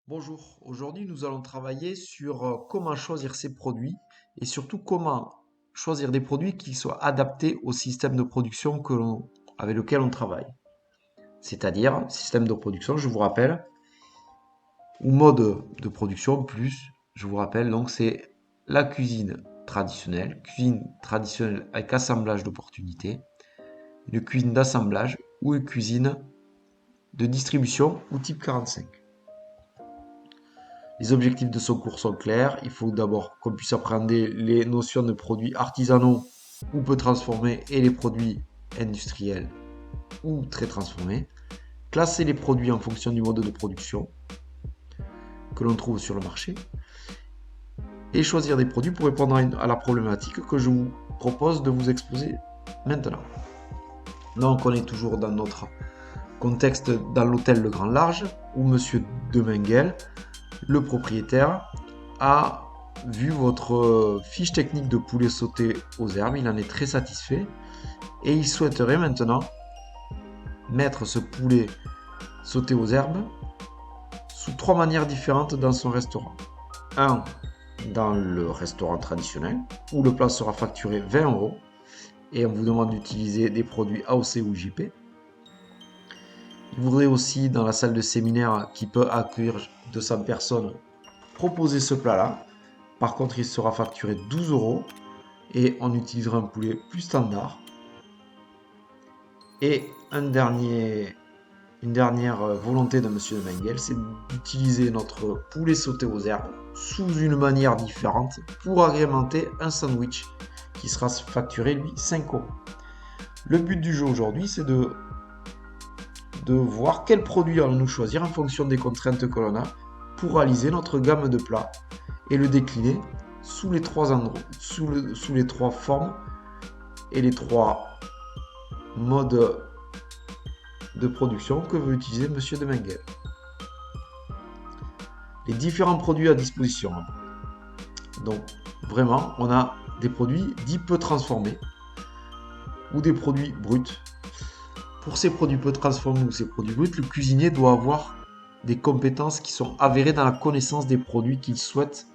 Bonjour, aujourd'hui nous allons travailler sur comment choisir ses produits et surtout comment choisir des produits qui soient adaptés au système de production avec lequel on travaille. C'est-à-dire, système de production, je vous rappelle, ou mode de production plus, je vous rappelle, donc c'est la cuisine traditionnelle avec assemblage d'opportunités, une cuisine d'assemblage ou une cuisine de distribution ou type 45. Les objectifs de ce cours sont clairs. Il faut d'abord qu'on puisse apprendre les notions de produits artisanaux ou peu transformés et les produits industriels ou très transformés. Classer les produits en fonction du mode de production que l'on trouve sur le marché. Et choisir des produits pour répondre à la problématique que je vous propose de vous exposer maintenant. Donc on est toujours dans notre contexte dans l'hôtel Le Grand Large où Monsieur Demenguel, le propriétaire, a vu votre fiche technique de poulet sauté aux herbes, il en est très satisfait et il souhaiterait maintenant mettre ce poulet sauté aux herbes sous 3 manières différentes dans son restaurant. 1. Dans le restaurant traditionnel où le plat sera facturé 20 € et on vous demande d'utiliser des produits AOC ou JP. Il voudrait aussi dans la salle de séminaire qui peut accueillir 200 personnes proposer ce plat-là. Par contre, il sera facturé 12 € et on utilisera un poulet plus standard. Et une dernière volonté de Monsieur de Mengel, c'est d'utiliser notre poulet sauté aux herbes sous une manière différente pour agrémenter un sandwich qui sera facturé lui 5 €. Le but du jeu aujourd'hui, c'est de voir quel produit allons-nous choisir en fonction des contraintes que l'on a pour réaliser notre gamme de plats et le décliner sous les trois endroits, sous les trois formes et les trois modes de production que veut utiliser Monsieur de Mengel. Les différents produits à disposition. Donc vraiment, on a des produits dits peu transformés ou des produits bruts. Pour ces produits peu transformés ou ces produits bruts, le cuisinier doit avoir des compétences qui sont avérées dans la connaissance des produits qu'il souhaite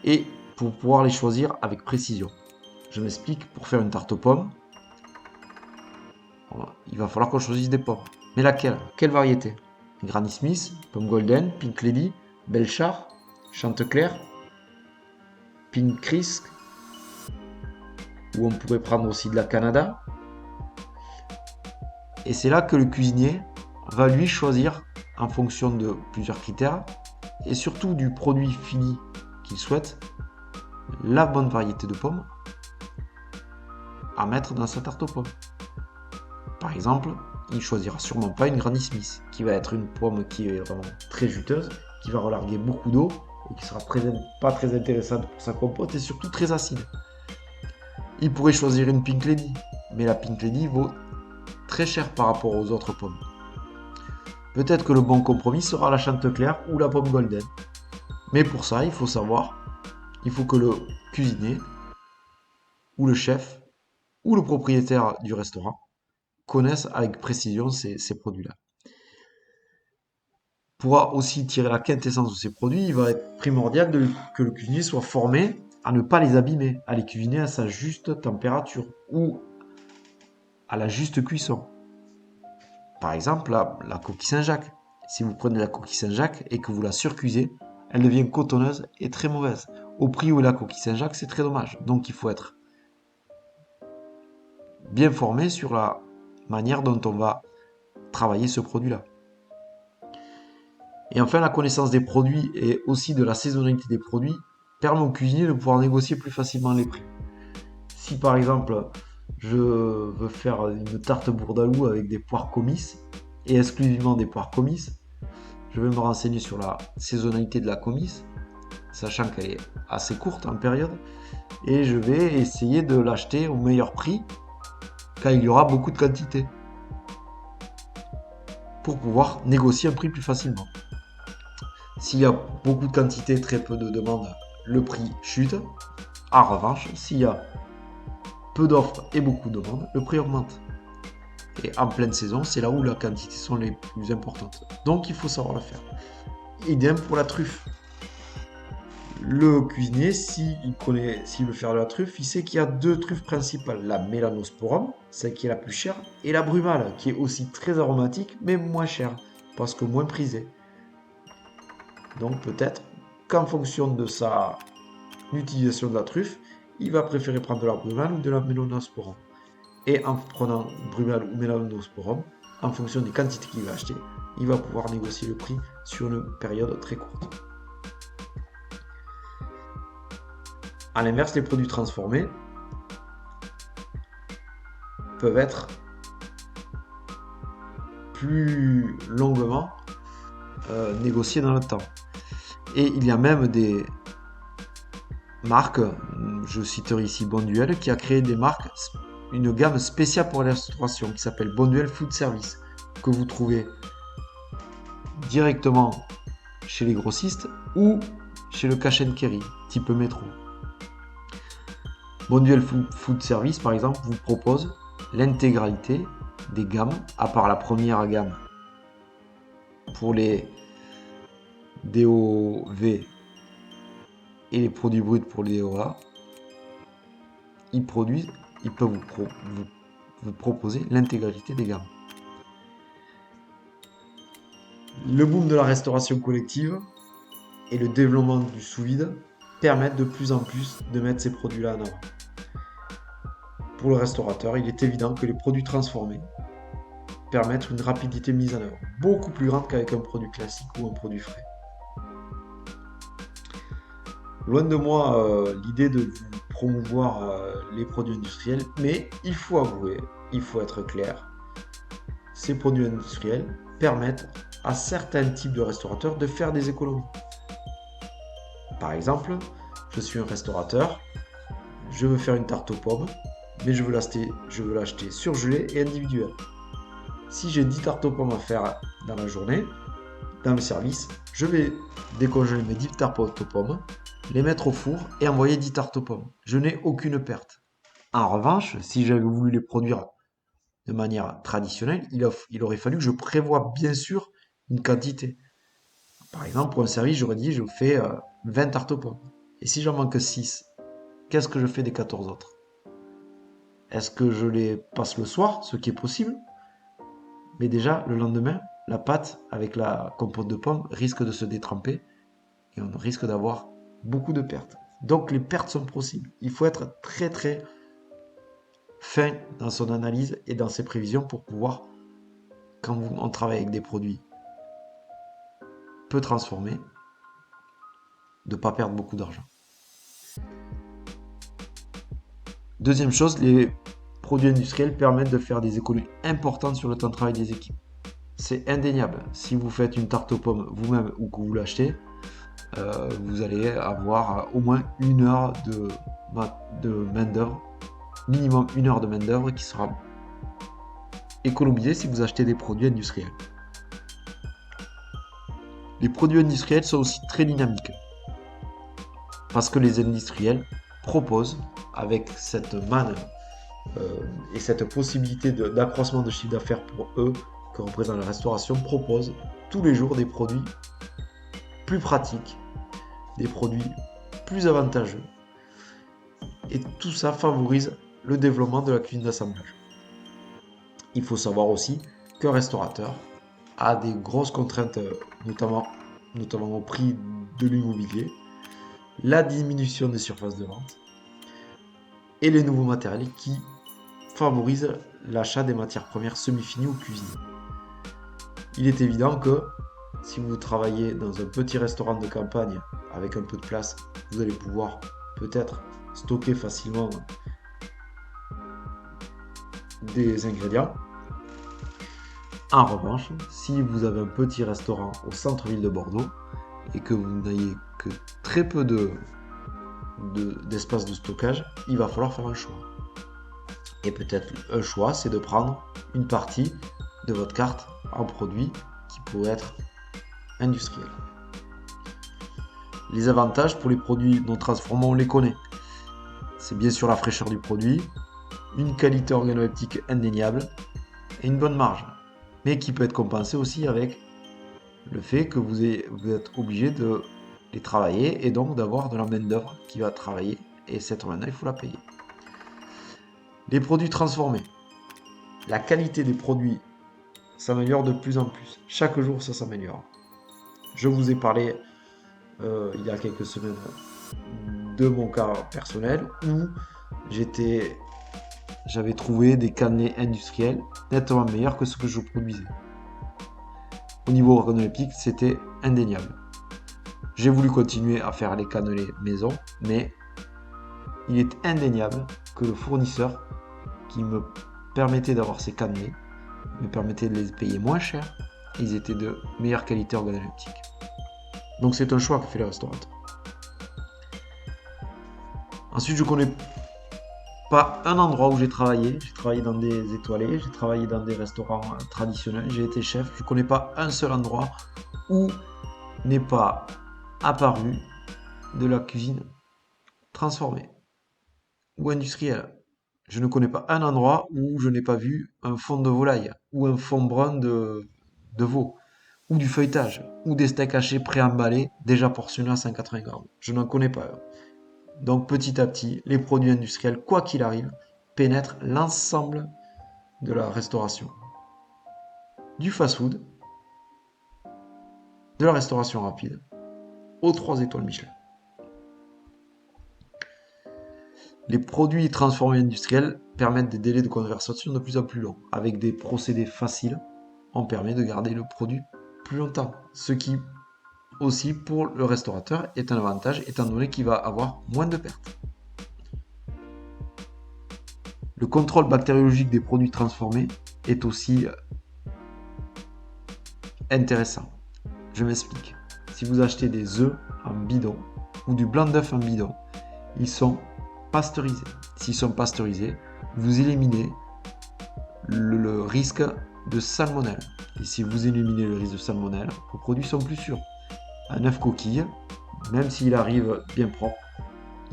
et pour pouvoir les choisir avec précision. Je m'explique, pour faire une tarte aux pommes, il va falloir qu'on choisisse des pommes. Mais laquelle? Quelle variété? Granny Smith, pomme golden, Pink Lady, Belchar, Chantecler, Pink Crisp, ou on pourrait prendre aussi de la Canada. Et c'est là que le cuisinier va lui choisir en fonction de plusieurs critères et surtout du produit fini qu'il souhaite, la bonne variété de pommes à mettre dans sa tarte aux pommes. Par exemple, il choisira sûrement pas une Granny Smith, qui va être une pomme qui est vraiment très juteuse, qui va relarguer beaucoup d'eau et qui sera pas très intéressante pour sa compote et surtout très acide. Il pourrait choisir une Pink Lady, mais la Pink Lady vaut très cher par rapport aux autres pommes. Peut-être que le bon compromis sera la Chantecler ou la pomme golden. Mais pour ça, il faut savoir, il faut que le cuisinier ou le chef ou le propriétaire du restaurant connaissent avec précision ces produits-là. Pour aussi tirer la quintessence de ces produits, il va être primordial que le cuisinier soit formé à ne pas les abîmer, à les cuisiner à sa juste température ou à la juste cuisson. Par exemple, la coquille Saint-Jacques. Si vous prenez la coquille Saint-Jacques et que vous la surcuisez, elle devient cotonneuse et très mauvaise. Au prix où est la coquille Saint-Jacques, c'est très dommage. Donc il faut être bien formé sur la manière dont on va travailler ce produit-là. Et enfin, la connaissance des produits et aussi de la saisonnalité des produits permet au cuisinier de pouvoir négocier plus facilement les prix. Si par exemple, je veux faire une tarte bourdalou avec des poires comices et exclusivement des poires comices, je vais me renseigner sur la saisonnalité de la comice, sachant qu'elle est assez courte en période, et je vais essayer de l'acheter au meilleur prix quand il y aura beaucoup de quantité pour pouvoir négocier un prix plus facilement. S'il y a beaucoup de quantité, très peu de demandes, le prix chute. En revanche, s'il y a peu d'offres et beaucoup de demandes, le prix augmente. Et en pleine saison, c'est là où les quantités sont les plus importantes. Donc il faut savoir le faire. idem pour la truffe. Le cuisinier, s'il veut faire de la truffe, il sait qu'il y a deux truffes principales. La Melanosporum, celle qui est la plus chère, et la Brumale, qui est aussi très aromatique, mais moins chère, parce que moins prisée. Donc peut-être qu'en fonction de sa utilisation de la truffe, il va préférer prendre de la Brumale ou de la Melanosporum. Et en prenant Brumale ou Melanosporum, en fonction des quantités qu'il va acheter, il va pouvoir négocier le prix sur une période très courte. A l'inverse, les produits transformés peuvent être plus longuement négociés dans le temps. Et il y a même des marques, je citerai ici Bonduelle, qui a créé une gamme spéciale pour la restauration qui s'appelle Bonduelle Food Service, que vous trouvez directement chez les grossistes ou chez le cash and carry, type métro. Bonduelle Food Service, par exemple, vous propose l'intégralité des gammes, à part la première gamme pour les DOV et les produits bruts pour les DOA. Ils peuvent vous proposer l'intégralité des gammes. Le boom de la restauration collective et le développement du sous-vide permettent de plus en plus de mettre ces produits-là en avant. Pour le restaurateur, il est évident que les produits transformés permettent une rapidité de mise en œuvre beaucoup plus grande qu'avec un produit classique ou un produit frais. Loin de moi l'idée de vous promouvoir les produits industriels, mais il faut avouer, il faut être clair, ces produits industriels permettent à certains types de restaurateurs de faire des économies. Par exemple, je suis un restaurateur, je veux faire une tarte aux pommes, mais je veux l'acheter surgelée et individuelle. Si j'ai 10 tartes aux pommes à faire dans la journée, dans le service, je vais décongeler mes 10 tartes aux pommes, les mettre au four et envoyer 10 tartes aux pommes. Je n'ai aucune perte. En revanche, si j'avais voulu les produire de manière traditionnelle, il aurait fallu que je prévoie bien sûr une quantité. Par exemple, pour un service, j'aurais dit je fais 20 tartes aux pommes. Et si j'en manque 6, qu'est-ce que je fais des 14 autres? Est-ce que je les passe le soir, ce qui est possible? Mais déjà, le lendemain, la pâte avec la compote de pommes risque de se détremper et on risque d'avoir beaucoup de pertes. Donc les pertes sont possibles. Il faut être très très fin dans son analyse et dans ses prévisions pour pouvoir, quand on travaille avec des produits peu transformés, de ne pas perdre beaucoup d'argent. Deuxième chose, les produits industriels permettent de faire des économies importantes sur le temps de travail des équipes. C'est indéniable. Si vous faites une tarte aux pommes vous-même ou que vous l'achetez, vous allez avoir au moins 1 heure de main-d'œuvre, minimum 1 heure de main-d'œuvre qui sera économisée si vous achetez des produits industriels. Les produits industriels sont aussi très dynamiques parce que les industriels proposent, avec cette manne et cette possibilité d'accroissement de chiffre d'affaires pour eux que représente la restauration, proposent tous les jours des produits plus pratiques, des produits plus avantageux. Et tout ça favorise le développement de la cuisine d'assemblage. Il faut savoir aussi qu'un restaurateur a des grosses contraintes, notamment au prix de l'immobilier, la diminution des surfaces de vente et les nouveaux matériels qui favorisent l'achat des matières premières semi-finies ou cuisinées. Il est évident que si vous travaillez dans un petit restaurant de campagne avec un peu de place, vous allez pouvoir peut-être stocker facilement des ingrédients. En revanche, si vous avez un petit restaurant au centre-ville de Bordeaux et que vous n'ayez que très peu d'espace de stockage, il va falloir faire un choix. Et peut-être un choix, c'est de prendre une partie de votre carte en produits qui pourraient être industriels. Les avantages pour les produits non transformés, on les connaît. C'est bien sûr la fraîcheur du produit, une qualité organoleptique indéniable et une bonne marge, mais qui peut être compensée aussi avec le fait que vous êtes obligé de les travailler et donc d'avoir de la main-d'œuvre qui va travailler et cette main-d'œuvre, il faut la payer. Les produits transformés. La qualité des produits s'améliore de plus en plus. Chaque jour, ça s'améliore. Je vous ai parlé il y a quelques semaines de mon cas personnel où j'avais trouvé des cannelés industriels nettement meilleurs que ce que je produisais. Au niveau organoleptique, c'était indéniable. J'ai voulu continuer à faire les cannelés maison, mais il est indéniable que le fournisseur qui me permettait d'avoir ces cannelés me permettait de les payer moins cher et ils étaient de meilleure qualité organoleptique. Donc c'est un choix que fait le restaurateur. Ensuite, je connais pas un endroit où j'ai travaillé. J'ai travaillé dans des étoilés, j'ai travaillé dans des restaurants traditionnels, j'ai été chef. Je connais pas un seul endroit où n'est pas apparu de la cuisine transformée ou industrielle. Je ne connais pas un endroit où je n'ai pas vu un fond de volaille ou un fond brun de veau ou du feuilletage ou des steaks hachés préemballés déjà portionnés à 180 grammes. Je n'en connais pas. Donc petit à petit, les produits industriels, quoi qu'il arrive, pénètrent l'ensemble de la restauration. Du fast-food, de la restauration rapide, aux 3 étoiles Michelin. Les produits transformés industriels permettent des délais de conservation de plus en plus longs. Avec des procédés faciles, on permet de garder le produit plus longtemps. Ce qui aussi pour le restaurateur est un avantage étant donné qu'il va avoir moins de pertes. Le contrôle bactériologique des produits transformés est aussi intéressant. Je m'explique. Si vous achetez des œufs en bidon ou du blanc d'œuf en bidon, ils sont pasteurisés. S'ils sont pasteurisés, vous éliminez le risque de salmonelle. Et si vous éliminez le risque de salmonelle, vos produits sont plus sûrs. Un œuf coquille, même s'il arrive bien propre,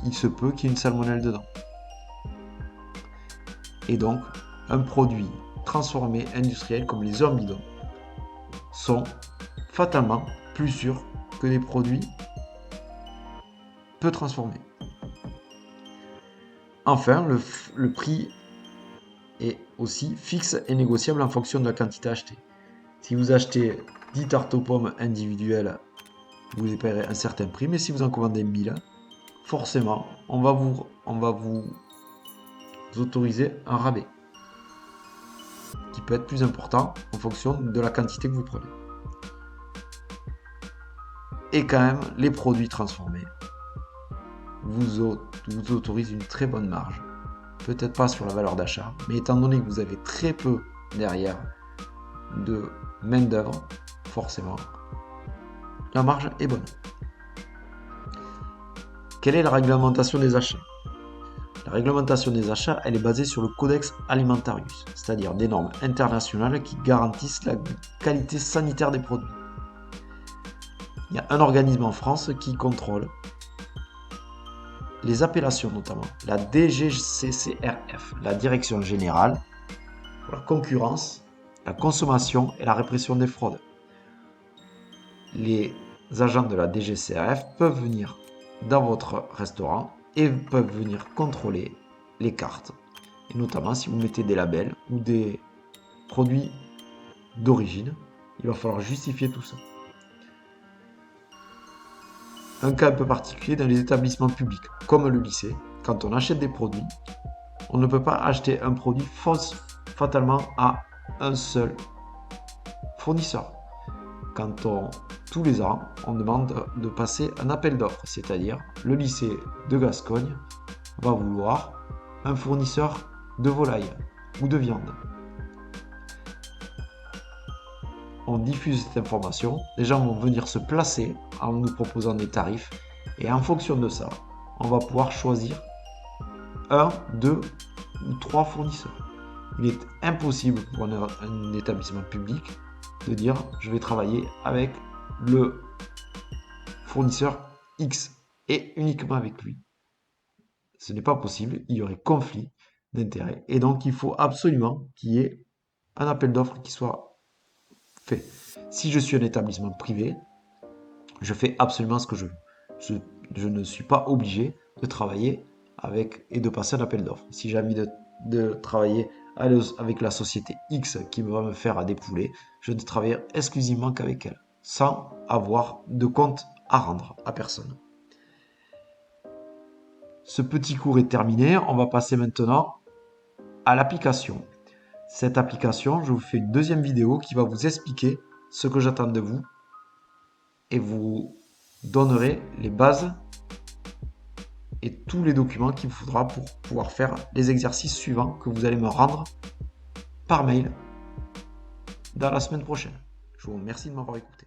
il se peut qu'il y ait une salmonelle dedans. Et donc, un produit transformé industriel comme les œufs en bidon sont fatalement plus sûrs que des produits peu transformés. Enfin, le prix est aussi fixe et négociable en fonction de la quantité achetée. Si vous achetez 10 tartes aux pommes individuelles, vous les paierez un certain prix, mais si vous en commandez 1000, forcément, on va vous autoriser un rabais qui peut être plus important en fonction de la quantité que vous prenez. Et quand même, les produits transformés vous autorisent une très bonne marge. Peut-être pas sur la valeur d'achat, mais étant donné que vous avez très peu derrière de main d'œuvre, forcément, la marge est bonne. Quelle est la réglementation des achats? La réglementation des achats, elle est basée sur le Codex Alimentarius, c'est-à-dire des normes internationales qui garantissent la qualité sanitaire des produits. Il y a un organisme en France qui contrôle les appellations notamment, la DGCCRF, la Direction Générale pour la Concurrence, la Consommation et la Répression des Fraudes. Les agents de la DGCRF peuvent venir dans votre restaurant et peuvent venir contrôler les cartes. Et notamment si vous mettez des labels ou des produits d'origine, il va falloir justifier tout ça. Un cas un peu particulier dans les établissements publics, comme le lycée, quand on achète des produits, on ne peut pas acheter un produit fatalement à un seul fournisseur. Tous les ans, on demande de passer un appel d'offres, c'est-à-dire le lycée de Gascogne va vouloir un fournisseur de volaille ou de viande. On diffuse cette information, les gens vont venir se placer en nous proposant des tarifs et en fonction de ça, on va pouvoir choisir 1, 2 ou 3 fournisseurs. Il est impossible pour un établissement public de dire je vais travailler avec le fournisseur X et uniquement avec lui. Ce n'est pas possible, il y aurait conflit d'intérêts et donc il faut absolument qu'il y ait un appel d'offres qui soit fait. Si je suis un établissement privé, je fais absolument ce que je veux. Je ne suis pas obligé de travailler avec et de passer un appel d'offres. Si j'ai envie de travailler avec la société X qui va me faire des poulets, je ne travaille exclusivement qu'avec elle, sans avoir de compte à rendre à personne. Ce petit cours est terminé. On va passer maintenant à l'application. Cette application, je vous fais une deuxième vidéo qui va vous expliquer ce que j'attends de vous et vous donnerai les bases et tous les documents qu'il vous faudra pour pouvoir faire les exercices suivants que vous allez me rendre par mail dans la semaine prochaine. Je vous remercie de m'avoir écouté.